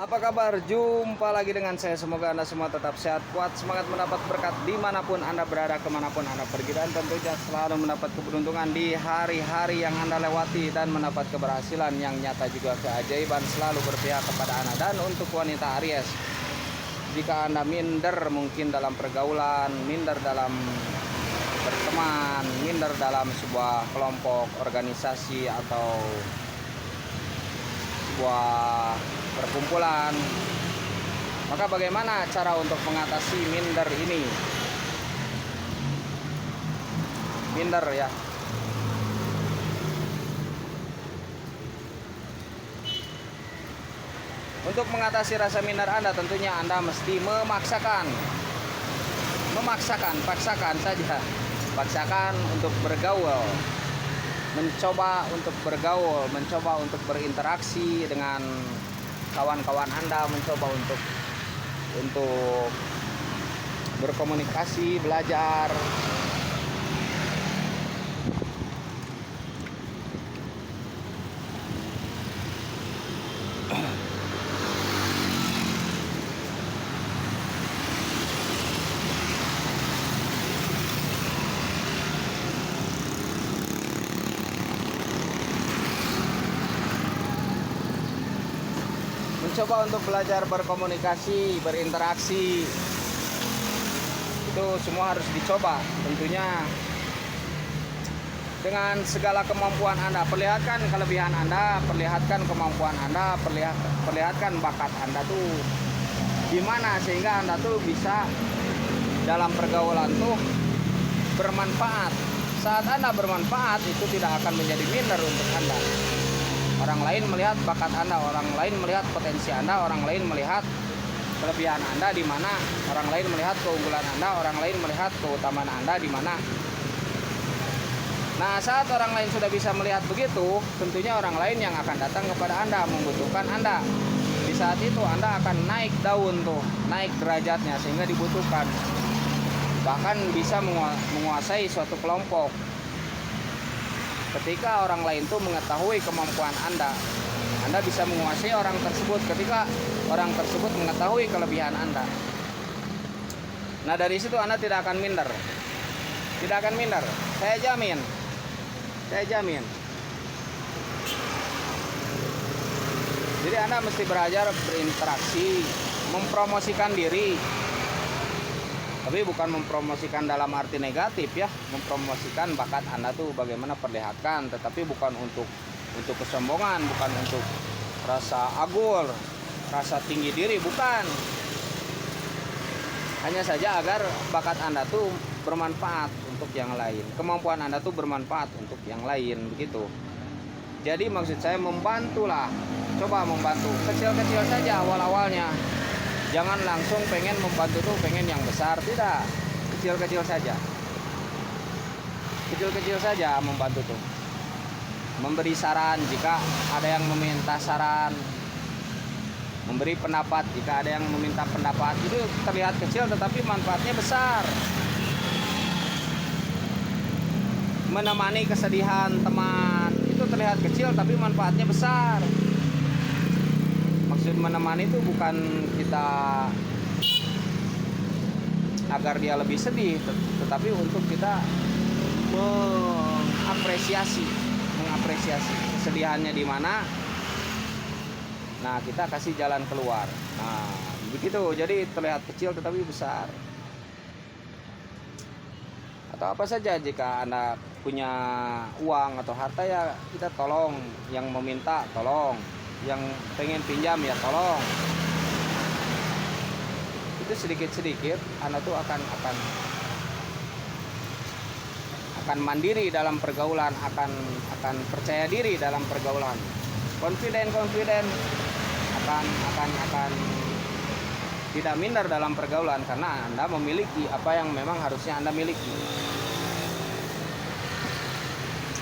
Apa kabar? Jumpa lagi dengan saya. Semoga Anda semua tetap sehat, kuat, semangat mendapat berkat dimanapun Anda berada, kemanapun Anda pergi, dan tentunya selalu mendapat keberuntungan di hari-hari yang Anda lewati, dan mendapat keberhasilan yang nyata juga keajaiban selalu berpihak kepada Anda. Dan untuk wanita Aries, jika Anda minder mungkin dalam pergaulan, minder dalam berteman, minder dalam sebuah kelompok, organisasi, atau sebuah perkumpulan, maka bagaimana cara untuk mengatasi minder ini? Minder ya. Untuk mengatasi rasa minder Anda, tentunya Anda mesti paksakan untuk bergaul, mencoba untuk berinteraksi dengan kawan-kawan Anda, mencoba untuk berkomunikasi, belajar. Mencoba untuk belajar berkomunikasi, berinteraksi, itu semua harus dicoba. Tentunya dengan segala kemampuan Anda, perlihatkan kelebihan Anda, perlihatkan kemampuan Anda, perlihatkan bakat Anda tuh gimana, sehingga Anda tuh bisa dalam pergaulan tuh bermanfaat. Saat Anda bermanfaat, itu tidak akan menjadi minder untuk Anda. Orang lain melihat bakat Anda, orang lain melihat potensi Anda, orang lain melihat kelebihan Anda di mana, orang lain melihat keunggulan Anda, orang lain melihat keutamaan Anda di mana. Nah, saat orang lain sudah bisa melihat begitu, tentunya orang lain yang akan datang kepada Anda, membutuhkan Anda. Di saat itu Anda akan naik daun tuh, naik derajatnya, sehingga dibutuhkan. Bahkan bisa menguasai suatu kelompok. Ketika orang lain tuh mengetahui kemampuan Anda bisa menguasai orang tersebut. Ketika orang tersebut mengetahui kelebihan Anda, nah dari situ Anda tidak akan minder. Tidak akan minder. Saya jamin. Jadi Anda mesti belajar berinteraksi, mempromosikan diri. Tapi bukan mempromosikan dalam arti negatif ya, mempromosikan bakat Anda tuh bagaimana perlihatkan, tetapi bukan untuk kesombongan, bukan untuk rasa agul, rasa tinggi diri, bukan. Hanya saja agar bakat Anda tuh bermanfaat untuk yang lain, kemampuan Anda tuh bermanfaat untuk yang lain, begitu. Jadi maksud saya membantulah, coba membantu kecil-kecil saja awal-awalnya. Jangan langsung pengen membantu tuh pengen yang besar, tidak. Kecil-kecil saja membantu tuh. Memberi saran jika ada yang meminta saran, memberi pendapat jika ada yang meminta pendapat. Itu terlihat kecil tetapi manfaatnya besar. Menemani kesedihan teman, itu terlihat kecil tapi manfaatnya besar. Maksud menemani itu bukan kita agar dia lebih sedih, tetapi untuk kita mengapresiasi kesedihannya di mana. Nah, kita kasih jalan keluar. Nah, begitu. Jadi terlihat kecil tetapi besar. Atau apa saja, jika Anda punya uang atau harta, ya kita tolong. Yang meminta tolong, yang pengen pinjam ya tolong. Itu sedikit-sedikit Anda tuh akan mandiri dalam pergaulan, akan percaya diri dalam pergaulan, confident akan tidak minder dalam pergaulan, karena Anda memiliki apa yang memang harusnya Anda miliki.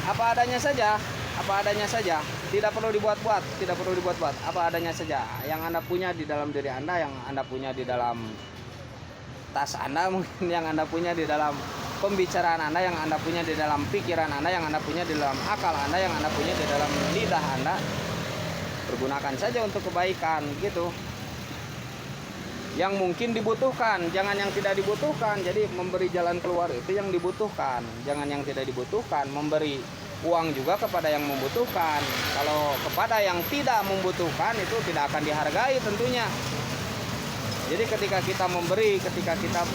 Apa adanya saja, tidak perlu dibuat-buat, apa adanya saja yang Anda punya di dalam diri Anda, yang Anda punya di dalam tas Anda, mungkin yang Anda punya di dalam pembicaraan Anda, yang Anda punya di dalam pikiran Anda, yang Anda punya di dalam akal Anda, yang Anda punya di dalam lidah Anda. pergunakan saja untuk kebaikan gitu. Yang mungkin dibutuhkan, jangan yang tidak dibutuhkan. Jadi memberi jalan keluar itu yang dibutuhkan, jangan yang tidak dibutuhkan. Memberi uang juga kepada yang membutuhkan. Kalau kepada yang tidak membutuhkan itu tidak akan dihargai tentunya. Jadi ketika kita memberi, ketika kita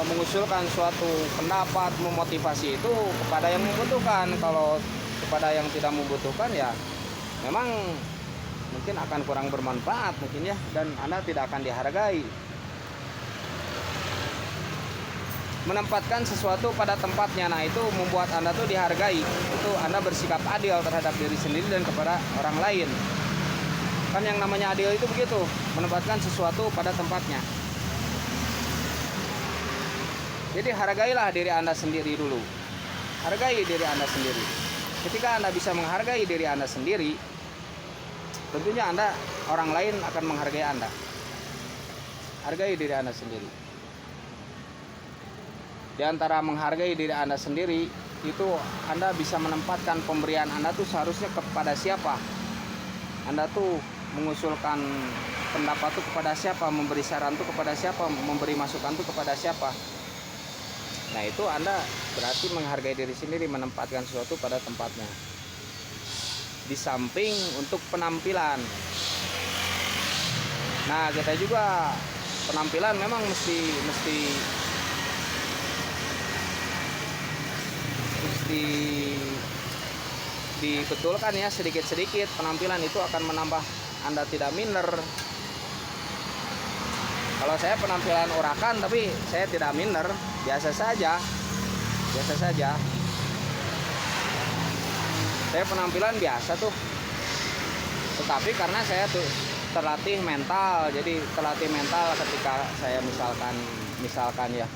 mengusulkan suatu pendapat, memotivasi itu kepada yang membutuhkan. Kalau kepada yang tidak membutuhkan ya memang mungkin akan kurang bermanfaat mungkin ya, dan Anda tidak akan dihargai. Menempatkan sesuatu pada tempatnya, nah itu membuat Anda tuh dihargai. Itu Anda bersikap adil terhadap diri sendiri dan kepada orang lain. Kan yang namanya adil itu begitu, menempatkan sesuatu pada tempatnya. Jadi hargailah diri Anda sendiri dulu. Hargai diri Anda sendiri. Ketika Anda bisa menghargai diri Anda sendiri, tentunya orang lain akan menghargai Anda. Hargai diri Anda sendiri. Di antara menghargai diri Anda sendiri, itu Anda bisa menempatkan pemberian Anda tuh seharusnya kepada siapa. Anda tuh mengusulkan pendapat tuh kepada siapa, memberi saran tuh kepada siapa, memberi masukan tuh kepada siapa. Nah itu Anda berarti menghargai diri sendiri, menempatkan sesuatu pada tempatnya. Di samping untuk penampilan, nah kita juga penampilan memang mesti dibetulkan ya, sedikit-sedikit. Penampilan itu akan menambah Anda tidak minder. Kalau saya penampilan urakan tapi saya tidak minder, biasa saja. Saya penampilan biasa tuh. Tetapi karena saya tuh terlatih mental, jadi terlatih mental ketika saya misalkan ya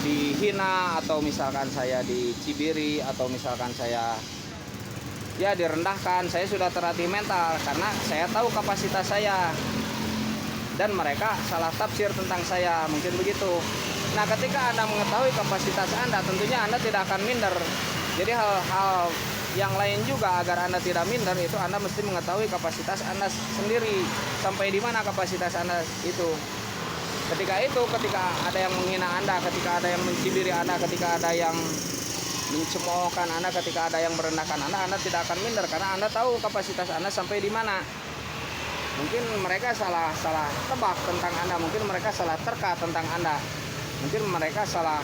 dihina, atau misalkan saya dicibiri, atau misalkan saya ya direndahkan, saya sudah terlatih mental karena saya tahu kapasitas saya dan mereka salah tafsir tentang saya, mungkin begitu. Nah ketika Anda mengetahui kapasitas Anda, tentunya Anda tidak akan minder. Jadi hal-hal yang lain juga agar Anda tidak minder itu Anda mesti mengetahui kapasitas Anda sendiri, sampai di mana kapasitas Anda itu. Ketika ada yang menghina Anda, ketika ada yang mencibiri Anda, ketika ada yang mencemoohkan Anda, ketika ada yang merendahkan Anda tidak akan minder karena Anda tahu kapasitas Anda sampai di mana. Mungkin mereka salah tebak tentang Anda, mungkin mereka salah terka tentang Anda, mungkin mereka salah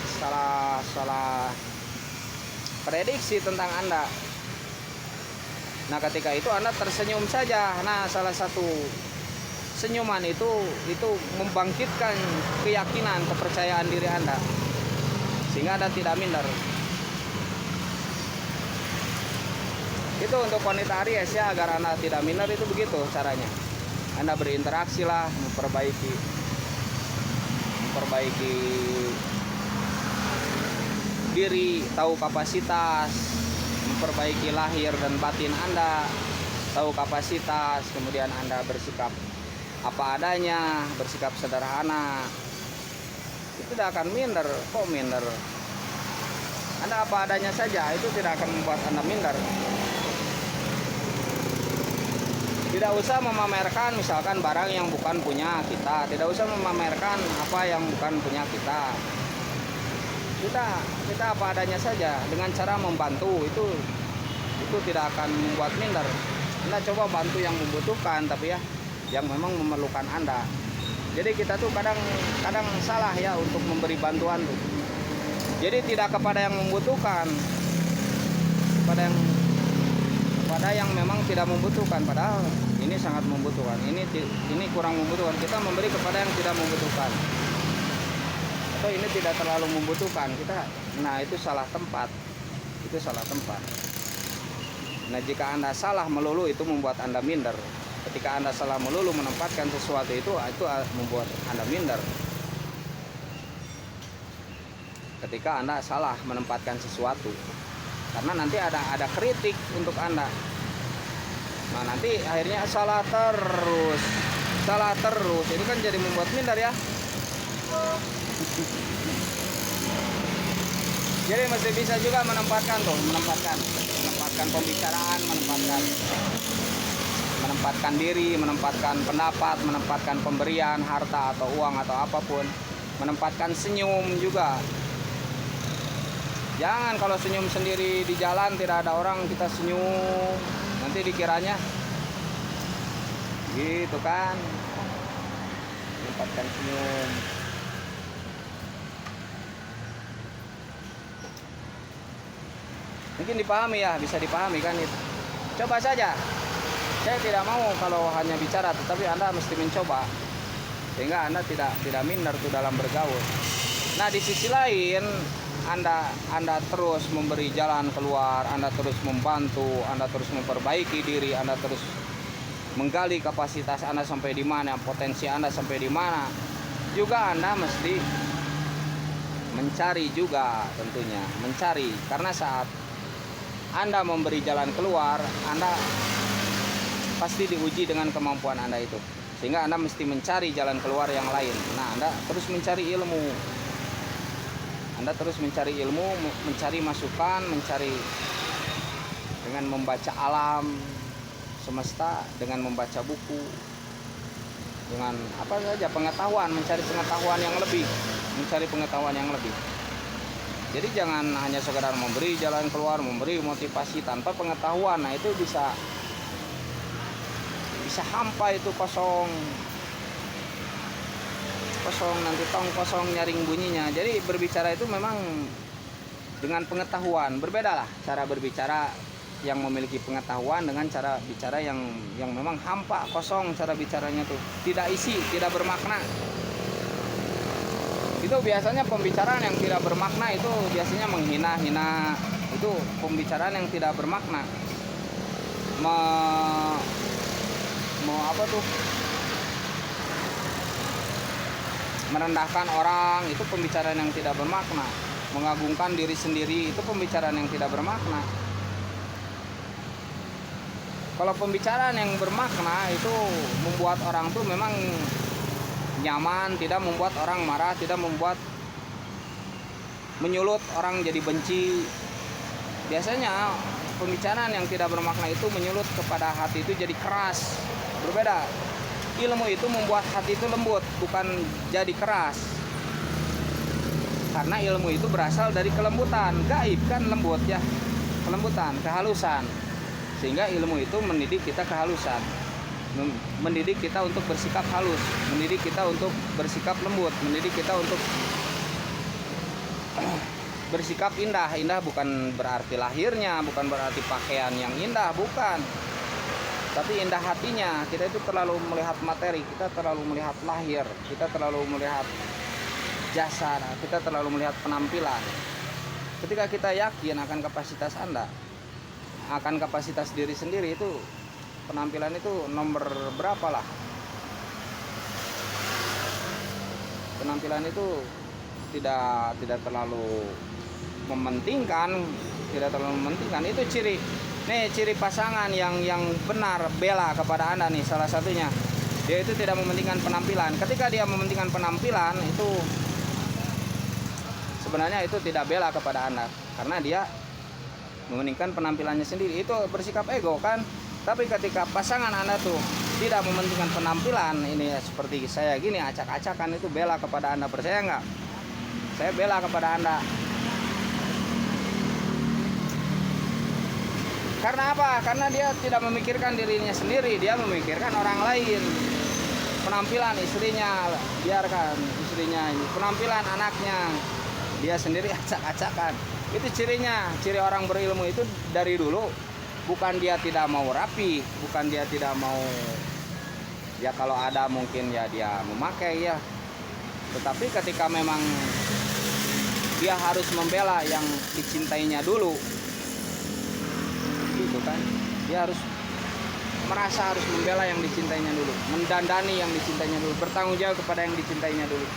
prediksi tentang Anda. Nah ketika itu Anda tersenyum saja. Nah salah satu senyuman itu membangkitkan keyakinan, kepercayaan diri Anda, sehingga Anda tidak minder. Itu untuk wanita Aries ya, agar Anda tidak minder itu begitu caranya. Anda berinteraksi lah, memperbaiki diri, tahu kapasitas, memperbaiki lahir dan batin Anda, tahu kapasitas, kemudian Anda bersikap apa adanya, bersikap sederhana. Itu tidak akan minder. Kok minder? Anda apa adanya saja, itu tidak akan membuat Anda minder. Tidak usah memamerkan misalkan barang yang bukan punya kita, tidak usah memamerkan apa yang bukan punya kita. Kita apa adanya saja dengan cara membantu, itu tidak akan membuat minder. Anda coba bantu yang membutuhkan, tapi ya yang memang memerlukan Anda. Jadi kita tuh kadang salah ya untuk memberi bantuan tuh. Jadi tidak kepada yang membutuhkan, kepada yang memang tidak membutuhkan, padahal ini sangat membutuhkan, ini kurang membutuhkan. Kita memberi kepada yang tidak membutuhkan, atau ini tidak terlalu membutuhkan kita. Nah itu salah tempat, Nah jika Anda salah melulu, itu membuat Anda minder. Ketika Anda salah melulu menempatkan sesuatu itu membuat Anda minder. Ketika Anda salah menempatkan sesuatu, karena nanti ada kritik untuk Anda. Nah nanti akhirnya salah terus. Ini kan jadi membuat minder ya. Jadi mesti bisa juga menempatkan pembicaraan, menempatkan diri, menempatkan pendapat, menempatkan pemberian harta atau uang atau apapun, menempatkan senyum juga. Jangan kalau senyum sendiri di jalan tidak ada orang kita senyum, nanti dikiranya gitu kan. Menempatkan senyum. Mungkin dipahami ya, bisa dipahami kan itu. Coba saja. Saya tidak mau kalau hanya bicara, tetapi Anda mesti mencoba. Sehingga Anda tidak minder tuh dalam bergaul. Nah, di sisi lain Anda terus memberi jalan keluar, Anda terus membantu, Anda terus memperbaiki diri, Anda terus menggali kapasitas Anda sampai di mana, potensi Anda sampai di mana. Juga Anda mesti mencari juga tentunya, mencari, karena saat Anda memberi jalan keluar, Anda pasti diuji dengan kemampuan Anda itu. Sehingga Anda mesti mencari jalan keluar yang lain. Nah, Anda terus mencari ilmu. Anda terus mencari ilmu, mencari masukan, mencari dengan membaca alam semesta, dengan membaca buku, dengan apa saja pengetahuan, mencari pengetahuan yang lebih, mencari pengetahuan yang lebih. Jadi jangan hanya sekedar memberi jalan keluar, memberi motivasi tanpa pengetahuan. Nah, itu bisa hampa, itu kosong nanti kosong nyaring bunyinya. Jadi berbicara itu memang dengan pengetahuan. Berbeda lah cara berbicara yang memiliki pengetahuan dengan cara bicara yang memang hampa, kosong cara bicaranya tuh, tidak isi, tidak bermakna. Itu biasanya pembicaraan yang tidak bermakna, itu biasanya menghina-hina. Itu pembicaraan yang tidak bermakna. Mau apa tuh? Merendahkan orang, itu pembicaraan yang tidak bermakna. Mengagungkan diri sendiri, itu pembicaraan yang tidak bermakna. Kalau pembicaraan yang bermakna itu membuat orang tuh memang nyaman, tidak membuat orang marah, tidak membuat menyulut orang jadi benci. Biasanya pembicaraan yang tidak bermakna itu menyulut kepada hati itu jadi keras. Berbeda. Ilmu itu membuat hati itu lembut, bukan jadi keras. Karena ilmu itu berasal dari kelembutan. Gaib kan lembut ya, kelembutan, kehalusan. Sehingga ilmu itu mendidik kita kehalusan, mendidik kita untuk bersikap halus, mendidik kita untuk bersikap lembut, mendidik kita untuk bersikap indah. Indah bukan berarti lahirnya, bukan berarti pakaian yang indah, bukan. Tapi indah hatinya. Kita itu terlalu melihat materi, kita terlalu melihat lahir, kita terlalu melihat jasa, kita terlalu melihat penampilan. Ketika kita yakin akan kapasitas Anda, akan kapasitas diri sendiri, itu penampilan itu nomor berapa lah. Penampilan itu tidak terlalu mementingkan, itu ciri pasangan yang benar bela kepada Anda nih, salah satunya. Dia itu tidak mementingkan penampilan. Ketika dia mementingkan penampilan, itu sebenarnya itu tidak bela kepada Anda, karena dia mementingkan penampilannya sendiri. Itu bersikap ego kan. Tapi ketika pasangan Anda tuh tidak mementingkan penampilan, ini seperti saya gini acak-acakan, itu bela kepada Anda. Percaya nggak? Saya bela kepada Anda. Karena apa? Karena dia tidak memikirkan dirinya sendiri, dia memikirkan orang lain. Penampilan istrinya, biarkan istrinya. Penampilan anaknya, dia sendiri acak-acakan. Itu cirinya. Ciri orang berilmu itu dari dulu, bukan dia tidak mau rapi, bukan dia tidak mau, ya kalau ada mungkin ya dia memakai ya. Tetapi ketika memang dia harus membela yang dicintainya dulu, gitu kan, dia harus merasa harus membela yang dicintainya dulu, mendandani yang dicintainya dulu, bertanggung jawab kepada yang dicintainya dulu,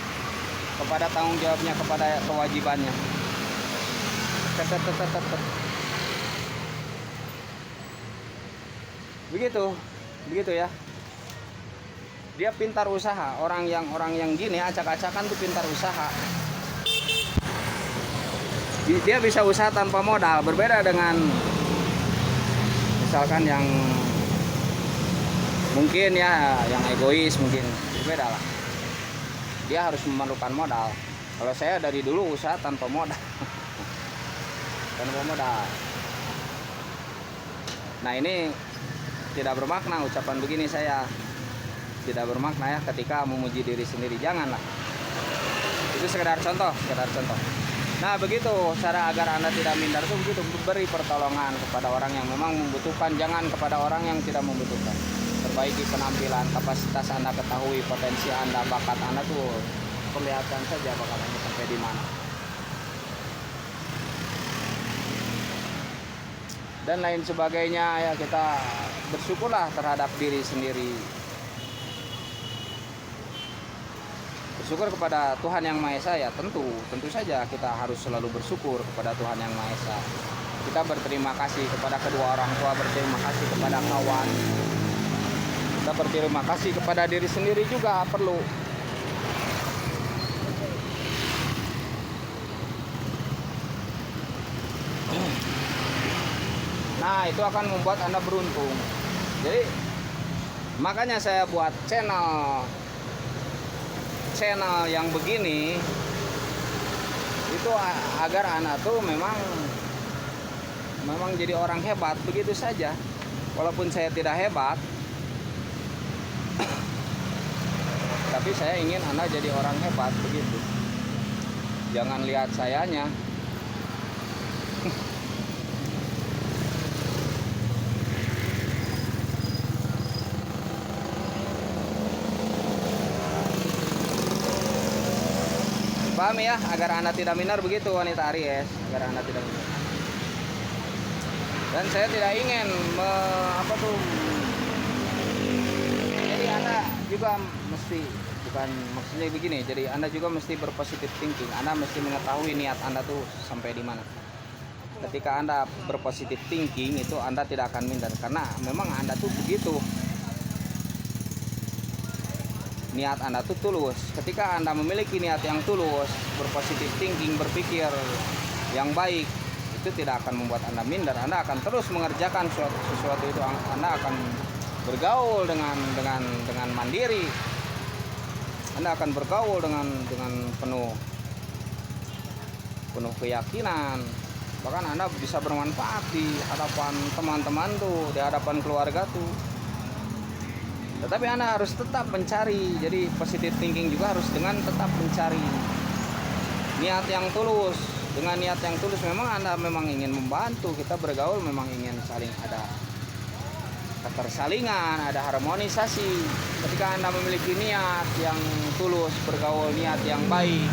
kepada tanggung jawabnya, kepada kewajibannya. Begitu ya. Dia pintar usaha. Orang yang gini acak-acakan tuh pintar usaha. dia bisa usaha tanpa modal, berbeda dengan misalkan yang mungkin ya yang egois, mungkin berbeda lah, dia harus memerlukan modal. Kalau saya dari dulu usaha tanpa modal tanpa modal. Nah, ini tidak bermakna ucapan begini, saya tidak bermakna ya ketika memuji diri sendiri, janganlah. Itu sekedar contoh. Nah, begitu cara agar Anda tidak minder itu begitu, beri pertolongan kepada orang yang memang membutuhkan, jangan kepada orang yang tidak membutuhkan. Perbaiki penampilan, kapasitas Anda, ketahui potensi Anda, bakat Anda tuh perlihatkan saja bakat Anda sampai di mana. Dan lain sebagainya, ya kita bersyukurlah terhadap diri sendiri. Bersyukur kepada Tuhan Yang Maha Esa ya, tentu saja kita harus selalu bersyukur kepada Tuhan Yang Maha Esa. Kita berterima kasih kepada kedua orang tua, berterima kasih kepada kawan. Kita berterima kasih kepada diri sendiri juga perlu. Nah, itu akan membuat Anda beruntung. Jadi makanya saya buat channel yang begini itu agar Anda tuh memang jadi orang hebat begitu saja. Walaupun saya tidak hebat, tapi saya ingin Anda jadi orang hebat begitu. Jangan lihat sayanya. Paham ya, agar Anda tidak minder begitu wanita Aries, agar Anda tidak minder. Dan saya tidak ingin jadi Anda juga mesti, bukan maksudnya begini, jadi Anda juga mesti berpositif thinking. Anda mesti mengetahui niat Anda tuh sampai di mana. Ketika Anda berpositif thinking itu Anda tidak akan minder, karena memang Anda tuh begitu. Niat Anda tuh tulus. Ketika Anda memiliki niat yang tulus, berpositif thinking, berpikir yang baik, itu tidak akan membuat Anda minder. Anda akan terus mengerjakan sesuatu itu. Anda akan bergaul dengan mandiri. Anda akan bergaul dengan penuh keyakinan. Bahkan Anda bisa bermanfaat di hadapan teman-teman tuh, di hadapan keluarga tuh. Tetapi Anda harus tetap mencari. Jadi positive thinking juga harus dengan tetap mencari niat yang tulus. Dengan niat yang tulus memang Anda memang ingin membantu. Kita bergaul memang ingin saling ada ketersalingan, ada harmonisasi. Ketika Anda memiliki niat yang tulus, bergaul niat yang baik,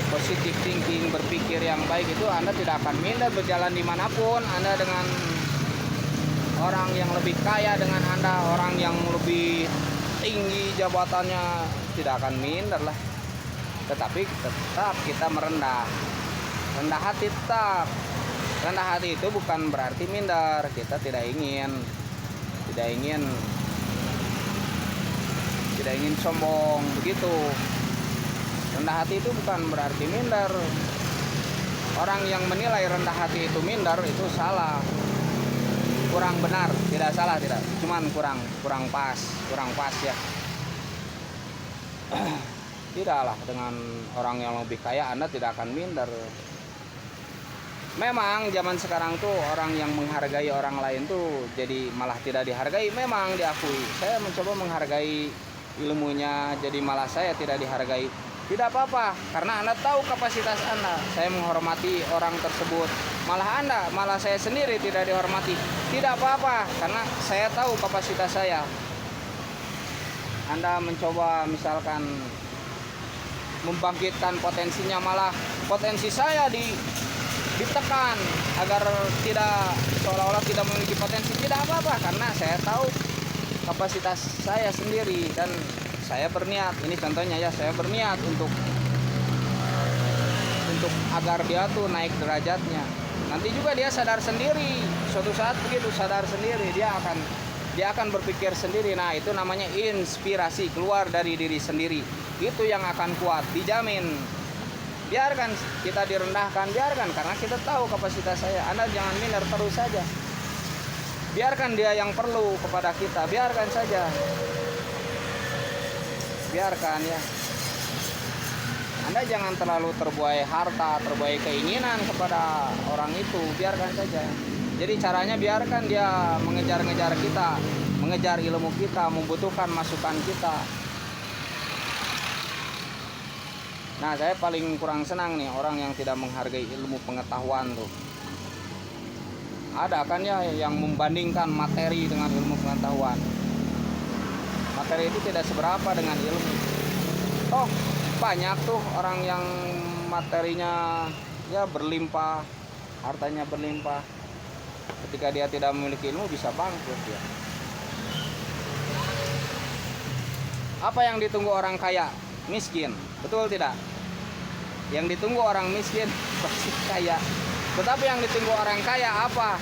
positive thinking, berpikir yang baik, itu Anda tidak akan minder berjalan dimanapun. Anda dengan orang yang lebih kaya dengan Anda, orang yang lebih tinggi jabatannya, tidak akan minder lah. Tetapi tetap kita rendah hati tetap. Rendah hati itu bukan berarti minder. Kita tidak ingin sombong begitu. Rendah hati itu bukan berarti minder. Orang yang menilai rendah hati itu minder itu salah. Kurang benar, tidak salah, tidak, cuman kurang pas ya. Tidaklah, dengan orang yang lebih kaya Anda tidak akan minder. Memang zaman sekarang tuh orang yang menghargai orang lain tuh jadi malah tidak dihargai. Memang diakui, saya mencoba menghargai ilmunya, jadi malah saya tidak dihargai. Tidak apa-apa, karena Anda tahu kapasitas Anda. Saya menghormati orang tersebut. Malah saya sendiri tidak dihormati. Tidak apa-apa, karena saya tahu kapasitas saya. Anda mencoba misalkan membangkitkan potensinya, malah potensi saya ditekan agar tidak, seolah-olah tidak memiliki potensi. Tidak apa-apa, karena saya tahu kapasitas saya sendiri dan saya berniat. Ini contohnya ya, saya berniat untuk agar dia tuh naik derajatnya. Nanti juga dia sadar sendiri, suatu saat begitu sadar sendiri, dia akan berpikir sendiri. Nah, itu namanya inspirasi, keluar dari diri sendiri. Itu yang akan kuat, dijamin. Biarkan kita direndahkan, biarkan, karena kita tahu kapasitas saya. Anda jangan minder terus saja. Biarkan dia yang perlu kepada kita, biarkan saja. Biarkan ya. Anda jangan terlalu terbuai harta, terbuai keinginan kepada orang itu, biarkan saja. Jadi caranya biarkan dia mengejar-ngejar kita, mengejar ilmu kita, membutuhkan masukan kita. Nah, saya paling kurang senang nih orang yang tidak menghargai ilmu pengetahuan tuh. Ada kan ya yang membandingkan materi dengan ilmu pengetahuan. Materi itu tidak seberapa dengan ilmu. Oh, banyak tuh orang yang materinya ya berlimpah, hartanya berlimpah. Ketika dia tidak memiliki ilmu bisa bangkrut ya. Apa yang ditunggu orang kaya? Miskin, betul tidak? Yang ditunggu orang miskin pasti kaya. Tetapi yang ditunggu orang kaya apa?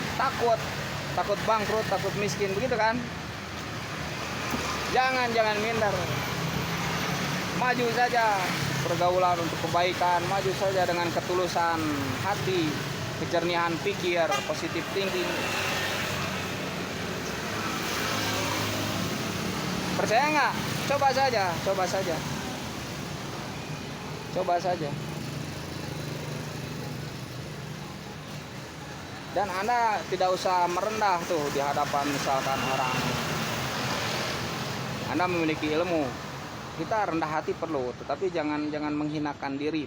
Takut bangkrut, takut miskin, begitu kan? Jangan minder. Maju saja pergaulan untuk kebaikan, maju saja dengan ketulusan hati, kejernihan pikir, positive thinking. Percaya nggak? Coba saja. Dan Anda tidak usah merendah tuh di hadapan misalkan orang. Anda memiliki ilmu. Kita rendah hati perlu, tetapi jangan menghinakan diri.